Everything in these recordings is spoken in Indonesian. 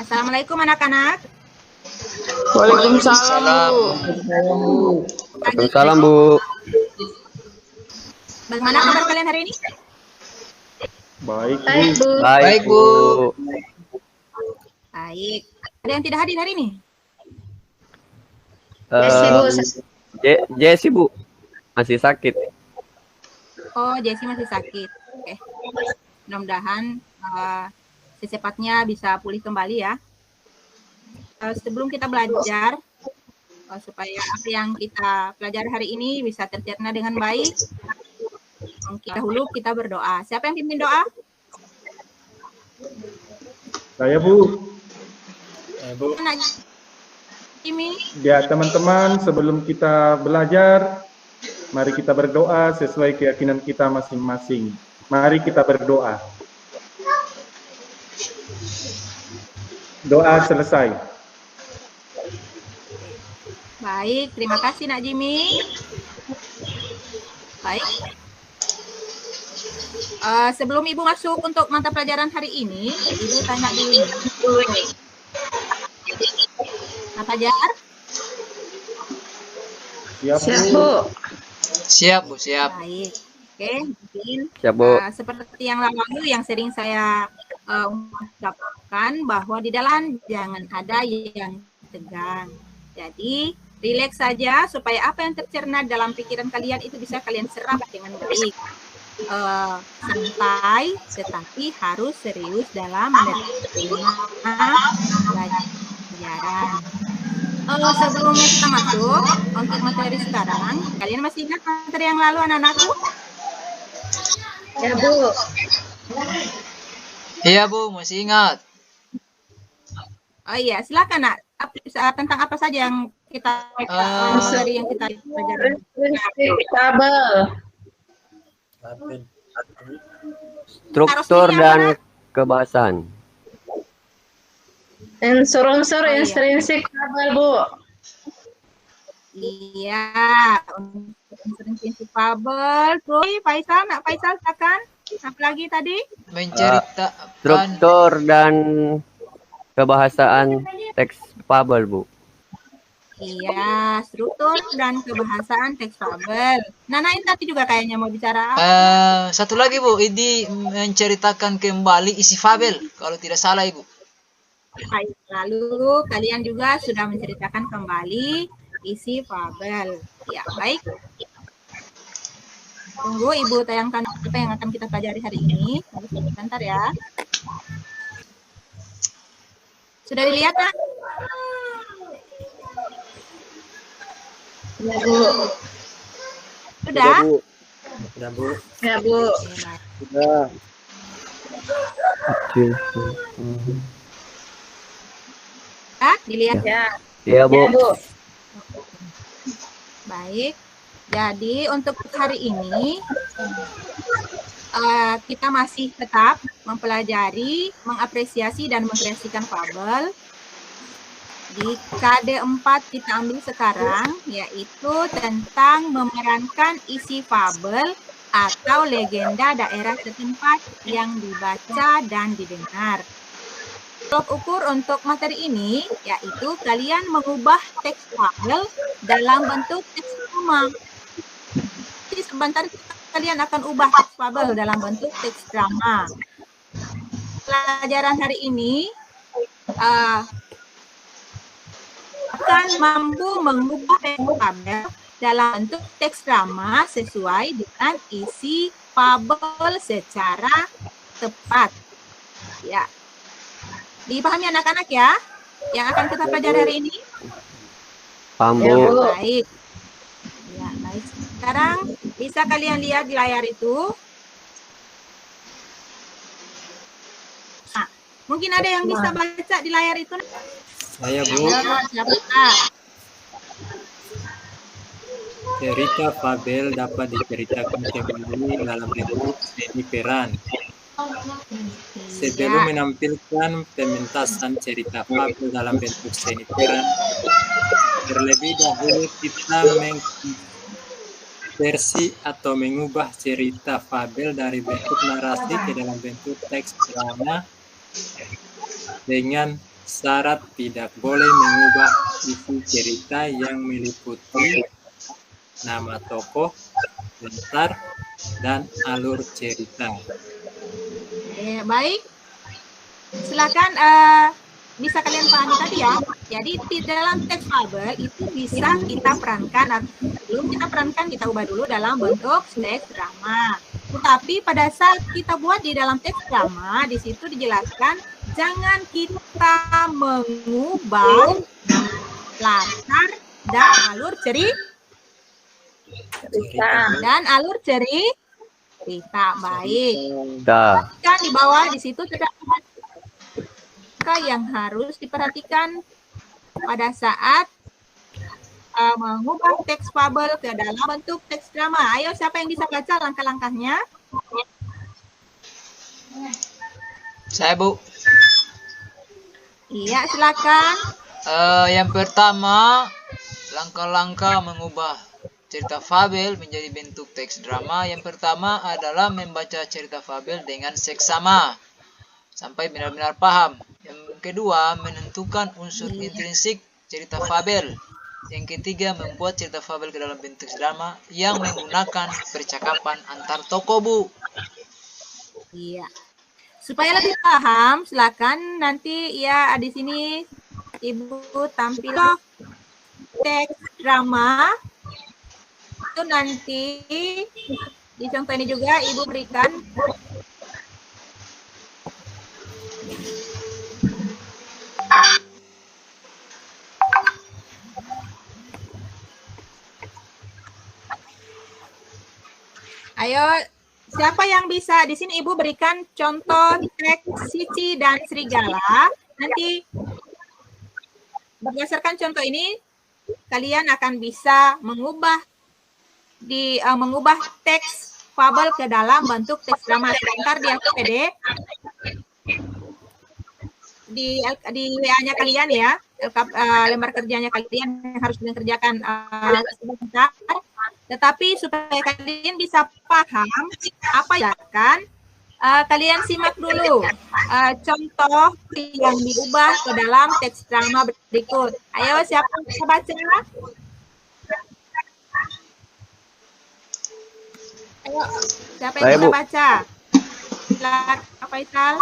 Assalamualaikum anak-anak. Waalaikumsalam, Bu. Waalaikumsalam, Bu. Bagaimana kabar kalian hari ini? Baik, Bu. Baik, Bu. Baik. Ada yang tidak hadir hari ini? Jesse, Bu. Masih sakit. Oh, Jessie masih sakit. Oke. Mudah-mudahan secepatnya bisa pulih kembali ya. Sebelum kita belajar, supaya apa yang kita pelajari hari ini bisa tercerna dengan baik, mungkin dahulu kita berdoa. Siapa yang pimpin doa? Saya, Bu. Bu. Jimmy. Ya, teman-teman, sebelum kita belajar, mari kita berdoa sesuai keyakinan kita masing-masing. Mari kita berdoa. Doa selesai. Baik, terima kasih Nak Jimmy. Baik. Sebelum Ibu masuk untuk mata pelajaran hari ini, Ibu tanya dulu. Nak Fajar? Siap, Bu. Siap, Bu, siap. Baik. Oke, mungkin Siap, Bu. seperti yang lalu yang sering saya ungkapkan bahwa di dalam jangan ada yang tegang. Jadi, rileks saja supaya apa yang tercerna dalam pikiran kalian itu bisa kalian serap dengan baik. Santai, tetapi harus serius dalam menerima pelajaran. Sebelumnya kita masuk untuk materi sekarang, kalian masih ingat materi yang lalu anak-anakku? Ya, Bu. Iya, Bu, masih ingat. Oh iya, silakan Nak. Tentang apa saja yang kita materi yang kita pelajari? Tabel. Struktur dan kebahasan. Unsur-unsur intrinsik tabel, Bu. Iya, unsur intrinsik tabel. Terus Faisal, Nak Faisal silakan. Apa lagi tadi? Menceritakan Struktur dan kebahasaan teks fabel, Bu. Iya, struktur dan kebahasaan teks fabel. Nana ini tadi juga kayaknya mau bicara. satu lagi, Bu, ini menceritakan kembali isi fabel, kalau tidak salah, Ibu. Baik, lalu kalian juga sudah menceritakan kembali isi fabel. Ya, baik. Tunggu Ibu tayangkan apa yang akan kita pelajari hari ini. Sebentar ya. Sudah dilihat, Nak? Ya, Bu. Sudah? Sudah, Bu. Ya, Bu. Sudah. Dilihat ya. Iya, Bu. Ya, Bu. Baik. Jadi untuk hari ini kita masih tetap mempelajari, mengapresiasi dan mengkreasikan fabel. Di KD 4 kita ambil sekarang, yaitu tentang memerankan isi fabel atau legenda daerah setempat yang dibaca dan didengar. Tolak ukur untuk materi ini yaitu kalian mengubah teks fabel dalam bentuk teks drama. Jadi sebentar kalian akan ubah teks fabel dalam bentuk teks drama. Pelajaran hari ini akan mampu mengubah teks fabel dalam bentuk teks drama sesuai dengan isi fabel secara tepat. Ya. Dipahami anak-anak ya? Yang akan kita pelajari hari ini? Paham, Ya, Bu. Bu. Baik. Ya, baik. Sekarang bisa kalian lihat di layar itu. Nah, mungkin ada yang bisa baca di layar itu? Saya, Bu. Siapa? Cerita fabel dapat diceritakan kembali dalam bentuk seni peran. Sebelum menampilkan pementasan cerita fabel dalam bentuk seni peran, terlebih dahulu kita mengkonversi atau mengubah cerita fabel dari bentuk narasi ke dalam bentuk teks drama dengan Syarat tidak boleh mengubah isi cerita yang meliputi nama tokoh, latar, dan alur cerita. Baik, silakan bisa kalian pahami tadi ya. Jadi di dalam teks fabel itu bisa kita perankan, belum kita perankan, kita ubah dulu dalam bentuk teks drama. Tetapi pada saat kita buat di dalam teks drama, di situ dijelaskan jangan kita mengubah latar dan alur cerita. Baik. Kan di bawah di situ terdapat yang harus diperhatikan pada saat mengubah teks fabel ke dalam bentuk teks drama. Ayo, siapa yang bisa baca langkah-langkahnya? Saya, Bu. Iya, silakan. Yang pertama, langkah-langkah mengubah cerita fabel menjadi bentuk teks drama. Yang pertama adalah membaca cerita fabel dengan seksama sampai benar-benar paham. Yang kedua, menentukan unsur intrinsik cerita fabel. Yang ketiga, membuat cerita fabel ke dalam bentuk drama yang menggunakan percakapan antar tokoh, Bu. Iya. Supaya lebih paham, silakan nanti ya di sini Ibu tampil teks drama. Itu nanti di contoh ini juga Ibu berikan ayo, siapa yang bisa di sini Ibu berikan contoh teks Cici dan Serigala. Nanti berdasarkan contoh ini kalian akan bisa mengubah teks fabel ke dalam bentuk teks drama. Sebentar di LKPD di WA-nya kalian ya, lembar kerjanya kalian yang harus kalian kerjakan sebentar. Tetapi supaya kalian bisa paham apa ya kan, kalian simak dulu contoh yang diubah ke dalam teks drama berikut. Ayo, siapa yang bisa baca? Ayo, siapa yang bisa baca? Silakan, Pak Faisal.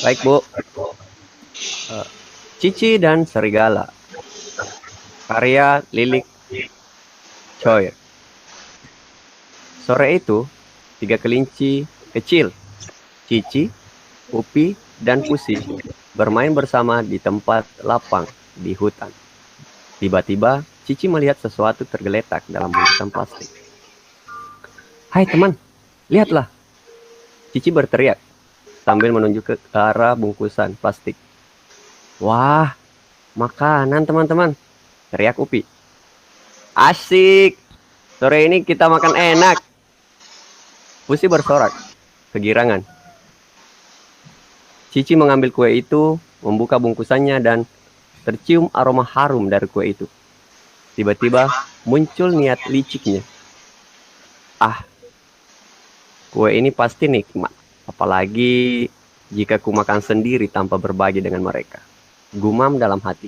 Baik, Bu. Cici dan Serigala. Karya Lilik Choir. Sore itu, 3 kelinci kecil, Cici, Upi, dan Pusi, bermain bersama di tempat lapang di hutan. Tiba-tiba, Cici melihat sesuatu tergeletak dalam bungkusan plastik. "Hai teman, lihatlah!" Cici berteriak sambil menunjuk ke arah bungkusan plastik. "Wah, makanan teman-teman!" teriak Upi. "Asik, sore ini kita makan enak." Pusi bersorak, kegirangan. Cici mengambil kue itu, membuka bungkusannya dan tercium aroma harum dari kue itu. Tiba-tiba muncul niat liciknya. "Ah, kue ini pasti nikmat, apalagi jika ku makan sendiri tanpa berbagi dengan mereka," gumam dalam hati.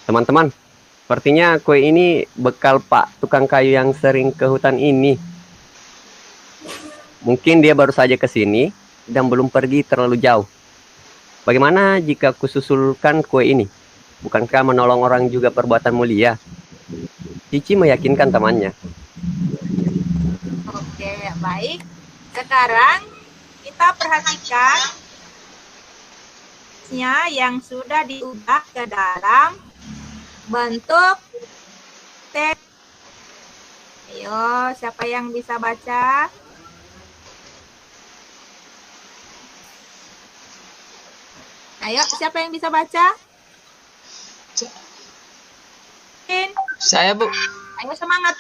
"Teman-teman, sepertinya kue ini bekal Pak tukang kayu yang sering ke hutan ini. Mungkin dia baru saja ke sini dan belum pergi terlalu jauh. Bagaimana jika kususulkan kue ini? Bukankah menolong orang juga perbuatan mulia?" Cici meyakinkan temannya. Oke, baik. Sekarang kita perhatikan yang sudah diubah ke dalam bentuk teks. Ayo, siapa yang bisa baca? Ayo, siapa yang bisa baca? Saya, Bu. Ayo, semangat.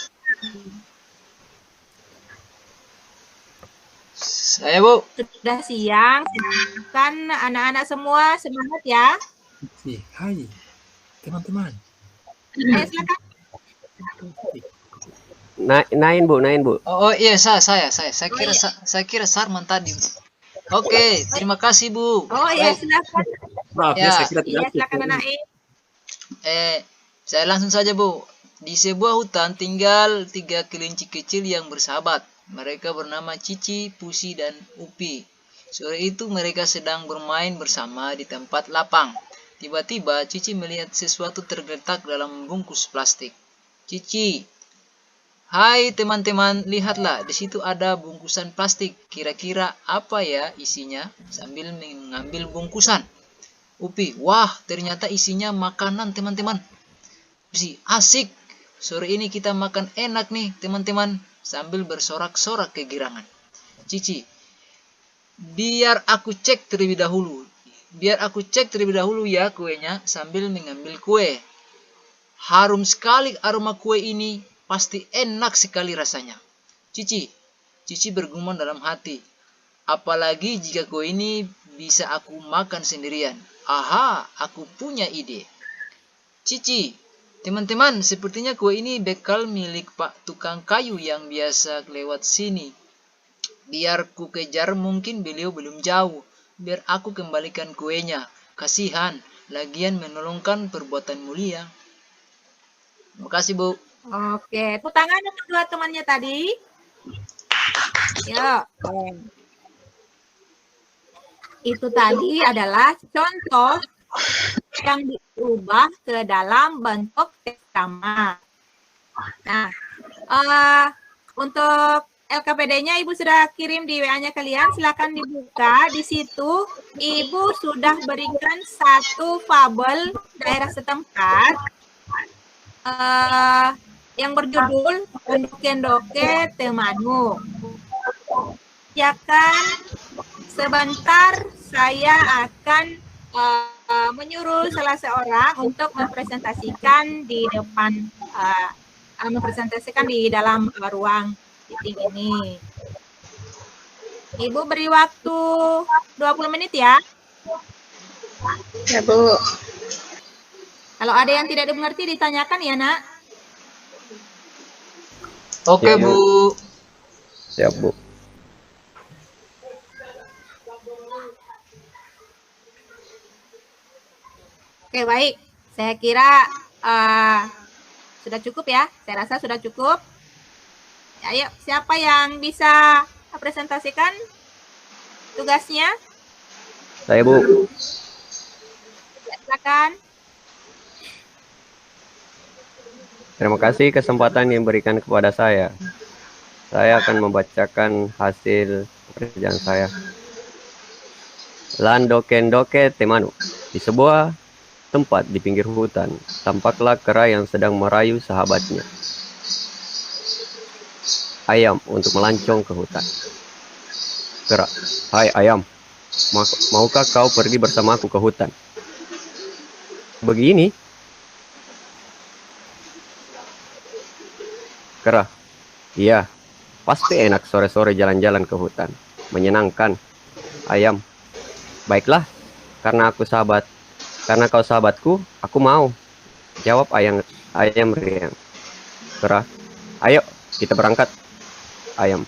Saya, Bu. Sudah siang, silakan anak-anak semua semangat ya. Hai, teman-teman. Ayo, silakan. Nain Bu. Oh iya, saya kira Sarman tadi. Oke, terima kasih Bu. Oh iya, Baik, silakan. Maaf ya, Ya. saya kira Iya, tidak silakan cukup. anak E. Saya langsung saja Bu. Di sebuah hutan tinggal 3 kelinci kecil yang bersahabat. Mereka bernama Cici, Pusi, dan Upi. Sore itu mereka sedang bermain bersama di tempat lapang. Tiba-tiba Cici melihat sesuatu tergeletak dalam bungkus plastik. Cici, hai teman-teman, lihatlah, di situ ada bungkusan plastik. Kira-kira apa ya isinya? Sambil mengambil bungkusan. Upi, wah, ternyata isinya makanan, teman-teman. Pusi, asik. Sore ini kita makan enak nih, teman-teman. Sambil bersorak-sorak kegirangan. Cici, biar aku cek terlebih dahulu. Ya kuenya, sambil mengambil kue. Harum sekali aroma kue ini, pasti enak sekali rasanya. Cici bergumam dalam hati. Apalagi jika kue ini bisa aku makan sendirian. Aha, aku punya ide. Cici, teman-teman, sepertinya kue ini bekal milik Pak tukang kayu yang biasa lewat sini. Biar ku kejar, mungkin beliau belum jauh. Biar aku kembalikan kuenya. Kasihan, lagian menolongkan perbuatan mulia. Terima kasih, Bu. Oke, tepuk tangan untuk dua temannya tadi. Yuk. Itu tadi adalah contoh yang diubah ke dalam bentuk teks drama. Nah, untuk LKPD-nya Ibu sudah kirim di WA-nya kalian, silakan dibuka. Di situ Ibu sudah berikan satu fabel daerah setempat yang berjudul Doke Temanmu. Ya kan, sebentar saya akan menyuruh salah seorang untuk mempresentasikan di depan, mempresentasikan di dalam ruang meeting ini. Ibu beri waktu 20 menit ya. Ya, Bu. Kalau ada yang tidak dimengerti ditanyakan ya, Nak. Oke, Bu. Siap, Bu. Oke, baik. Saya kira sudah cukup ya. Saya rasa sudah cukup. Ayo, siapa yang bisa presentasikan tugasnya? Saya, Bu. Ya, silakan. Terima kasih kesempatan yang diberikan kepada saya. Saya akan membacakan hasil pekerjaan saya. Landoke temanu. Di sebuah tempat di pinggir hutan, tampaklah kera yang sedang merayu sahabatnya, ayam, untuk melancong ke hutan. Kera, hai ayam, maukah kau pergi bersamaku ke hutan? Begini. Kera, iya, pasti enak sore-sore jalan-jalan ke hutan, menyenangkan. Ayam, baiklah, karena kau sahabatku, aku mau. Jawab ayam riang. Kera, ayo kita berangkat. Ayam,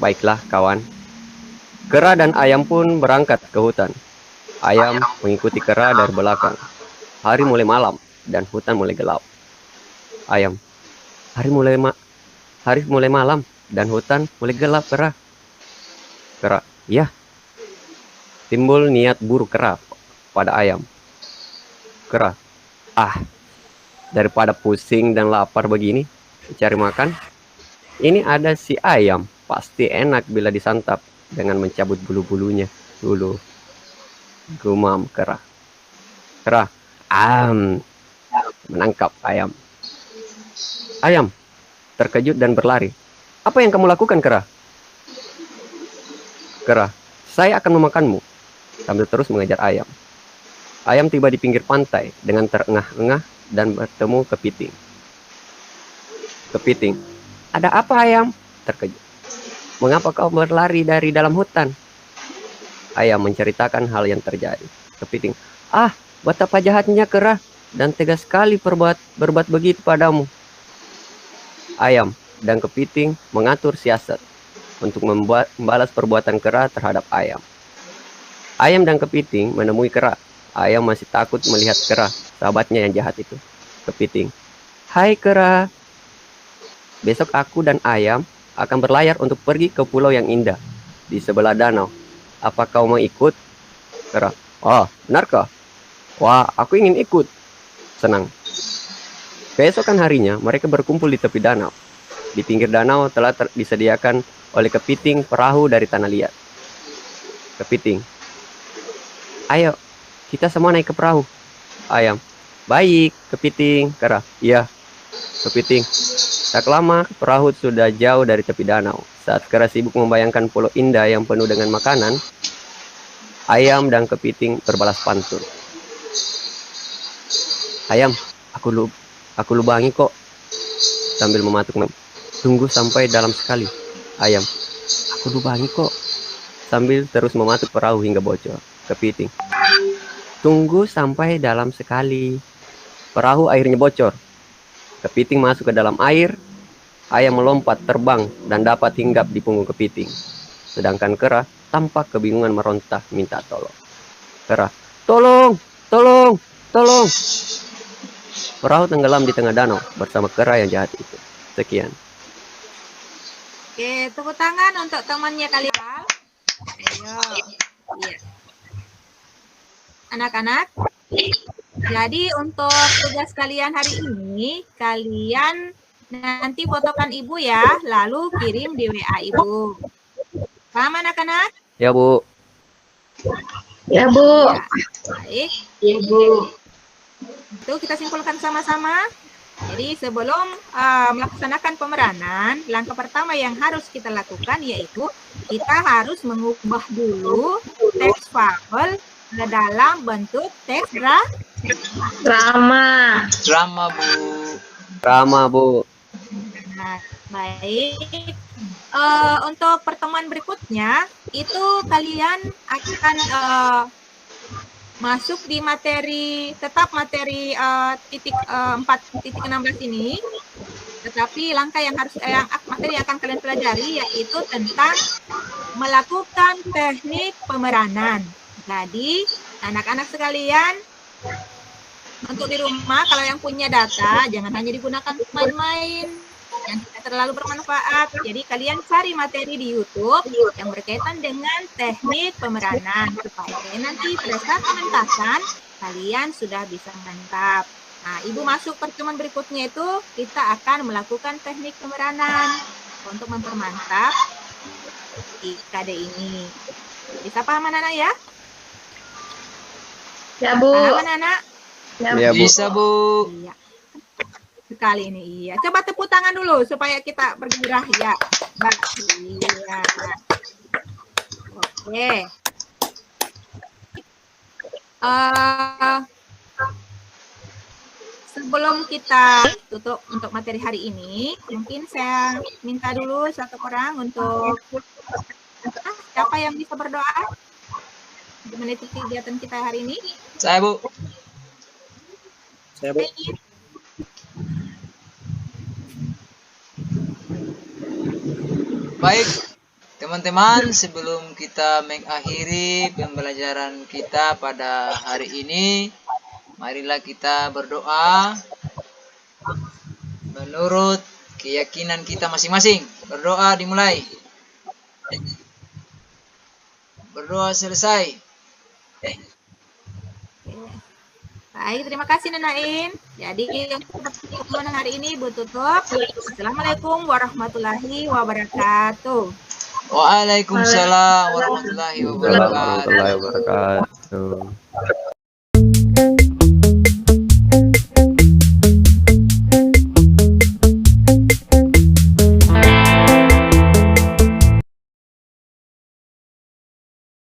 baiklah kawan. Kera dan ayam pun berangkat ke hutan. Ayam mengikuti kera dari belakang. Hari mulai malam dan hutan mulai gelap. Ayam, hari mulai malam dan hutan mulai gelap. Kera, iya. Timbul niat buruk kera pada ayam. Kera, daripada pusing dan lapar begini cari makan, ini ada si ayam, pasti enak bila disantap dengan mencabut bulu-bulunya dulu. Gumam kera. Kera, menangkap ayam. Ayam terkejut dan berlari. Apa yang kamu lakukan, Kera? Kera, saya akan memakanmu, sambil terus mengejar ayam. Ayam tiba di pinggir pantai dengan terengah-engah dan bertemu kepiting. Kepiting, ada apa ayam? Terkejut. Mengapa kau berlari dari dalam hutan? Ayam menceritakan hal yang terjadi. Kepiting, betapa jahatnya kera dan tega sekali berbuat begitu padamu. Ayam dan kepiting mengatur siasat untuk membalas perbuatan kera terhadap ayam. Ayam dan kepiting menemui kera. Ayam masih takut melihat kera, sahabatnya yang jahat itu. Kepiting, "Hai kera, besok aku dan ayam akan berlayar untuk pergi ke pulau yang indah di sebelah danau. Apa kau mau ikut?" Kera, "Oh, benarkah? Wah, aku ingin ikut." Senang. Keesokan harinya, mereka berkumpul di tepi danau. Di pinggir danau telah disediakan oleh kepiting perahu dari tanah liat. Kepiting, "Ayo, kita semua naik ke perahu." Ayam, "Baik, kepiting." Kera, "Iya." Kepiting, tak lama perahu sudah jauh dari tepi danau. Saat kera sibuk membayangkan pulau indah yang penuh dengan makanan, ayam dan kepiting berbalas pantun. "Ayam, aku lubangi kok." Sambil mematuk, "Tunggu sampai dalam sekali." Ayam, "Aku lubangi kok." Sambil terus mematuk perahu hingga bocor. Kepiting, "Tunggu sampai dalam sekali." Perahu akhirnya bocor. Kepiting masuk ke dalam air. Ayam melompat terbang dan dapat hinggap di punggung kepiting. Sedangkan kera tampak kebingungan meronta minta tolong. Kera, "Tolong, tolong, tolong." Perahu tenggelam di tengah danau bersama kera yang jahat itu. Sekian. Oke, tepuk tangan untuk temannya kalian. Ayo. Iya. Anak-anak, jadi untuk tugas kalian hari ini, kalian nanti fotokan ibu ya, lalu kirim di WA ibu. Paham anak-anak? Ya, Bu. Ya, Bu. Ya, baik. Ya, Bu. Itu kita simpulkan sama-sama. Jadi sebelum melaksanakan pemeranan, langkah pertama yang harus kita lakukan yaitu kita harus mengubah dulu teks fabel ke dalam bentuk teks Drama. Drama, Bu. Drama, Bu. Nah, baik. Untuk pertemuan berikutnya itu kalian akan masuk di materi 4.16 ini, tetapi langkah yang materi yang akan kalian pelajari yaitu tentang melakukan teknik pemeranan. Jadi anak-anak sekalian, untuk di rumah kalau yang punya data jangan hanya digunakan untuk main-main yang tidak terlalu bermanfaat. Jadi kalian cari materi di YouTube yang berkaitan dengan teknik pemeranan supaya nanti pada saat pementasan kalian sudah bisa mantap. Nah, Ibu masuk pertemuan berikutnya itu kita akan melakukan teknik pemeranan untuk mempermantap IKD ini. Bisa paham anak-anak ya? Ya, Bu. Paham anak-anak? Ya, Bu. Bisa, Bu. Iya. Sekali ini iya. Coba tepuk tangan dulu supaya kita bergairah ya. Iya. Oke. Sebelum kita tutup untuk materi hari ini, mungkin saya minta dulu satu orang untuk siapa yang bisa berdoa di menutup kegiatan kita hari ini. Saya, Bu. Saya, Bu. Baik, teman-teman, sebelum kita mengakhiri pembelajaran kita pada hari ini, marilah kita berdoa menurut keyakinan kita masing-masing. Berdoa dimulai. Berdoa selesai. Baik, terima kasih Nenain. Jadi untuk pertemuan hari ini Bu tutup. Assalamualaikum warahmatullahi wabarakatuh. Waalaikumsalam warahmatullahi wabarakatuh. Warahmatullahi wabarakatuh.